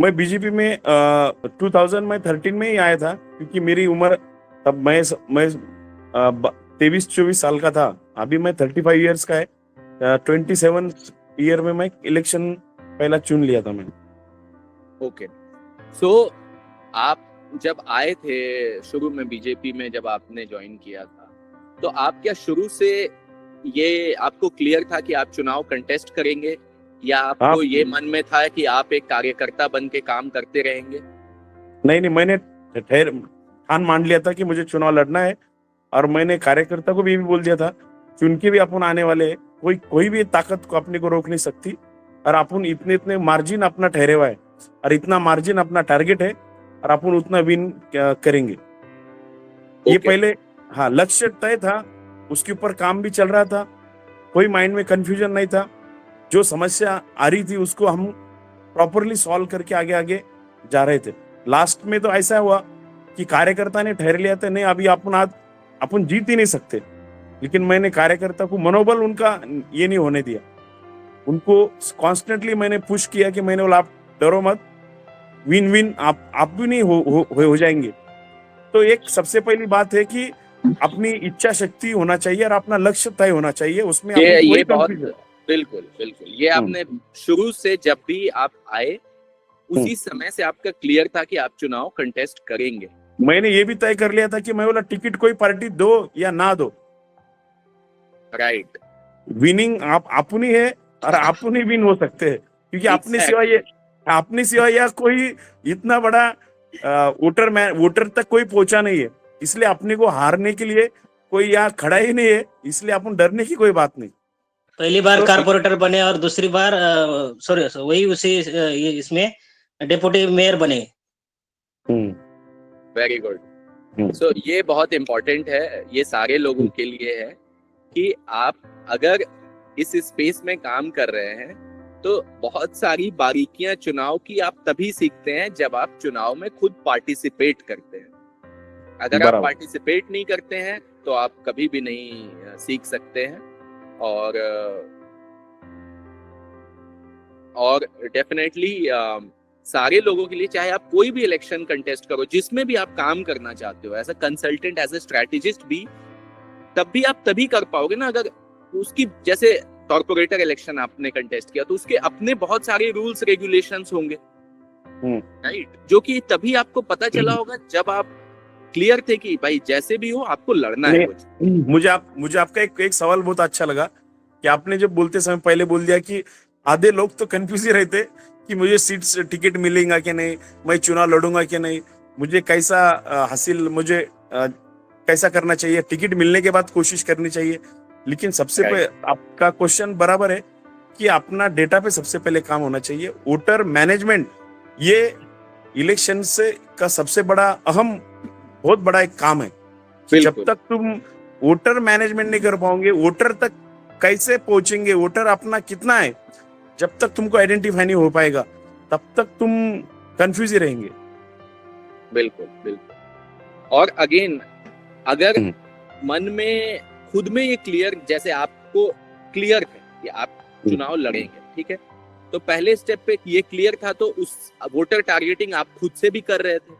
मैं बीजेपी में 2013 में ही आया था, क्योंकि मेरी उम्र तब मैं 23-24 साल का था। अभी मैं 35 ईयर्स का है। 27 ईयर में मैं इलेक्शन पहला चुन लिया था मैंने। ओके, सो आप जब आए थे शुरू में बीजेपी में, जब आपने ज्वाइन किया था, तो आप क्या शुरू से ये आपको क्लियर था कि आप चुनाव कंटेस्ट करेंगे, या आपको ये मन में था कि आप एक कार्यकर्ता बन के काम करते रहेंगे? नहीं, मैंने ठान मान लिया था कि मुझे चुनाव लड़ना है। और मैंने कार्यकर्ता को भी बोल दिया था कि उनके भी अपन आने वाले हैं, कोई भी ताकत को अपने को रोक नहीं सकती। और अपन इतने इतने मार्जिन अपना ठहरे हुआ है, और इतना मार्जिन अपना टारगेट है, और अपन उतना विन करेंगे। ये पहले लक्ष्य तय था, उसके ऊपर काम भी चल रहा था, कोई माइंड में कंफ्यूजन नहीं था। जो समस्या आ रही थी उसको हम प्रॉपरली सॉल्व करके आगे आगे जा रहे थे। लास्ट में तो ऐसा हुआ कि कार्यकर्ता ने ठहर लिया था, नहीं अभी अपन जीत ही नहीं सकते। लेकिन मैंने कार्यकर्ता को मनोबल उनका ये नहीं होने दिया, उनको कॉन्स्टेंटली मैंने पुश किया कि मैंने बोला आप डरो मत, विन विन आप भी नहीं हो जाएंगे। तो एक सबसे पहली बात है कि अपनी इच्छा शक्ति होना चाहिए और अपना लक्ष्य तय होना चाहिए, उसमें ये बहुत बिल्कुल ये आपने शुरू से जब भी आप आए उसी समय से आपका क्लियर था कि आप चुनाव कंटेस्ट करेंगे। मैंने ये भी तय कर लिया था कि मैं बोला टिकट कोई पार्टी दो या ना दो, राइट, विनिंग आप अपनी है और अपनी विन हो सकते हैं, क्योंकि अपनी सिवा या कोई इतना बड़ा वोटर तक कोई पहुंचा नहीं है। इसलिए अपने को हारने के लिए कोई यहाँ खड़ा ही नहीं है, इसलिए अपन डरने की कोई बात नहीं। पहली बार कारपोरेटर बने और दूसरी बार वही उसी इसमें डेप्यूटी मेयर बने। Very good. सो ये बहुत इम्पोर्टेंट है, ये सारे लोगों के लिए है कि आप अगर इस स्पेस में काम कर रहे हैं तो बहुत सारी बारीकियां चुनाव की आप तभी सीखते हैं जब आप चुनाव में खुद पार्टिसिपेट करते हैं। अगर आप पार्टिसिपेट नहीं करते हैं तो आप कभी भी नहीं सीख सकते हैं। और डेफिनेटली सारे लोगों के लिए, चाहे आप कोई भी इलेक्शन कंटेस्ट करो, जिसमें भी आप काम करना चाहते हो, as a consultant, as a strategist भी, तब भी आप तभी कर पाओगे ना अगर उसकी, जैसे कॉर्पोरेटर इलेक्शन आपने कंटेस्ट किया तो उसके अपने बहुत सारे रूल्स रेगुलेशंस होंगे, राइट, जो कि तभी आपको पता चला होगा जब आप क्लियर थे कि भाई जैसे भी हो आपको लड़ना है कुछ। मुझे आपका एक सवाल बहुत अच्छा लगा कि आपने जब बोलते समय पहले बोल दिया कि आधे लोग तो कंफ्यूज ही रहते कि मुझे सीट्स टिकट मिलेगा कि नहीं, मैं चुनाव लड़ूंगा कि नहीं, मुझे कैसा करना चाहिए, टिकट मिलने के बाद कोशिश करनी चाहिए। लेकिन सबसे पहले आपका क्वेश्चन बराबर है कि अपना डेटा पे सबसे पहले काम होना चाहिए। वोटर मैनेजमेंट ये इलेक्शन से का सबसे बड़ा बहुत बड़ा एक काम है। जब तक तुम वोटर मैनेजमेंट नहीं कर पाओगे, वोटर तक कैसे पहुंचेंगे, वोटर अपना कितना है, जब तक तुमको आइडेंटिफाई नहीं हो पाएगा तब तक तुम कंफ्यूज ही रहेंगे। बिल्कुल। और अगेन, अगर मन में खुद में ये क्लियर, जैसे आपको क्लियर है कि आप चुनाव लड़ेंगे, ठीक है, तो पहले स्टेप पे ये क्लियर था, तो उस वोटर टारगेटिंग आप खुद से भी कर रहे थे।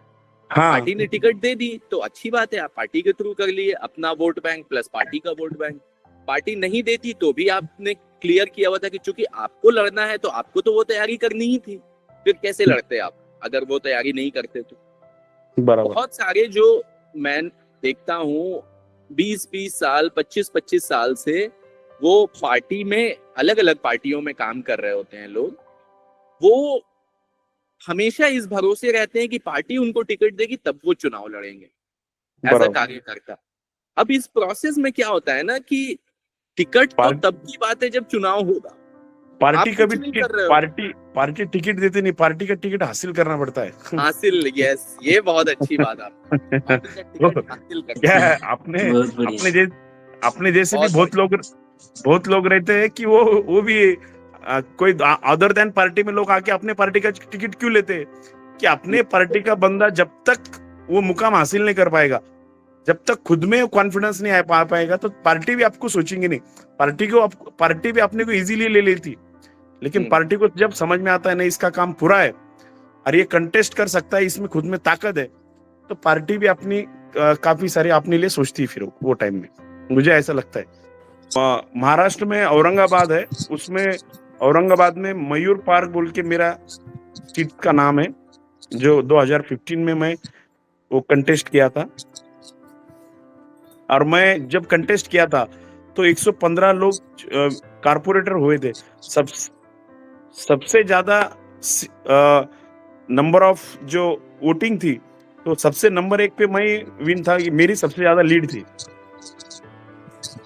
पार्टी ने टिकट दे दी तो अच्छी बात है, आप पार्टी के थ्रू कर लिए, अपना वोट बैंक प्लस पार्टी का वोट बैंक। पार्टी नहीं देती तो भी आपने क्लियर किया हुआ था कि चूंकि आपको लड़ना है तो आपको तो वो तैयारी करनी ही थी, फिर कैसे लड़ते आप अगर वो तैयारी नहीं करते तो। बहुत सारे जो मैं देखता हूँ 20-20 साल, 25-25 साल से वो पार्टी में, अलग अलग पार्टियों में काम कर रहे होते हैं लोग, वो हमेशा इस भरोसे रहते हैं कि पार्टी उनको टिकट देगी तब वो चुनाव लड़ेंगे एज अ कार्यकर्ता। अब इस प्रोसेस में क्या होता है ना कि टिकट तो तब की बात है जब चुनाव होगा, पार्टी पार्टी टिकट देते नहीं, पार्टी का टिकट हासिल करना पड़ता है। हासिल, यस, ये बहुत अच्छी बात अपने जैसे भी बहुत लोग रहते हैं कि वो भी कोई अदर देन पार्टी में लोग आके अपने पार्टी का टिकट क्यों लेते हैं कि अपने पार्टी का बंदा जब तक वो मुकाम हासिल नहीं कर पाएगा, जब तक खुद में कॉन्फिडेंस नहीं आ पाएगा, तो पार्टी भी आपको सोचेंगे नहीं। पार्टी भी अपने को इजीली ले लेती, लेकिन पार्टी को जब समझ में आता है नहीं इसका काम पूरा है, और ये कंटेस्ट कर सकता है, इसमें खुद में ताकत है, तो पार्टी भी अपनी काफी सारी अपने लिए सोचती है फिर वो टाइम में, मुझे ऐसा लगता है। महाराष्ट्र में औरंगाबाद है, उसमें औरंगाबाद में मयूर पार्क बोल के मेरा सीट का नाम है, जो 2015 में मैं वो कंटेस्ट किया था। और मैं जब कंटेस्ट किया था तो 115 लोग कारपोरेटर हुए थे। सबसे ज्यादा नंबर ऑफ जो वोटिंग थी, तो सबसे नंबर 1 पे मैं विन था, मेरी सबसे ज्यादा लीड थी।